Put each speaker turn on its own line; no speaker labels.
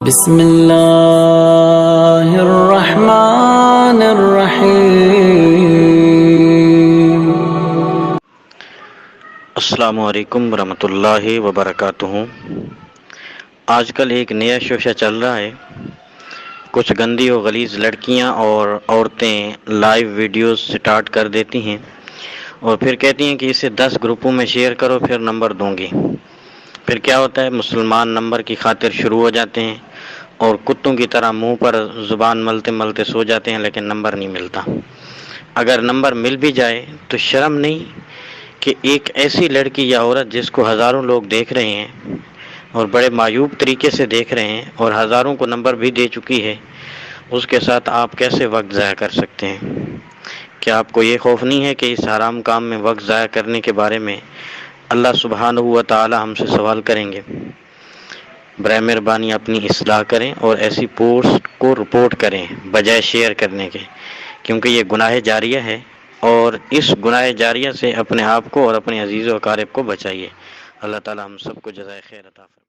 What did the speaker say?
بسم اللہ الرحمن الرحیم۔
السلام علیکم ورحمۃ اللہ وبرکاتہ۔ آج کل ایک نیا شوشہ چل رہا ہے، کچھ گندی و غلیظ لڑکیاں اور عورتیں لائیو ویڈیوز سٹارٹ کر دیتی ہیں اور پھر کہتی ہیں کہ اسے 10 گروپوں میں شیئر کرو پھر نمبر دوں گی۔ پھر کیا ہوتا ہے، مسلمان نمبر کی خاطر شروع ہو جاتے ہیں اور کتوں کی طرح منہ پر زبان ملتے ملتے سو جاتے ہیں، لیکن نمبر نہیں ملتا۔ اگر نمبر مل بھی جائے تو شرم نہیں کہ ایک ایسی لڑکی یا عورت جس کو ہزاروں لوگ دیکھ رہے ہیں اور بڑے معیوب طریقے سے دیکھ رہے ہیں اور ہزاروں کو نمبر بھی دے چکی ہے، اس کے ساتھ آپ کیسے وقت ضائع کر سکتے ہیں؟ کیا آپ کو یہ خوف نہیں ہے کہ اس حرام کام میں وقت ضائع کرنے کے بارے میں اللہ سبحانہ و تعالی ہم سے سوال کریں گے؟ برائے مہربانی اپنی اصلاح کریں اور ایسی پوسٹ کو رپورٹ کریں بجائے شیئر کرنے کے، کیونکہ یہ گناہ جاریہ ہے، اور اس گناہ جاریہ سے اپنے آپ کو اور اپنے عزیز و اقارب کو بچائیے۔ اللہ تعالی ہم سب کو جزائے خیر عطا فرمائے۔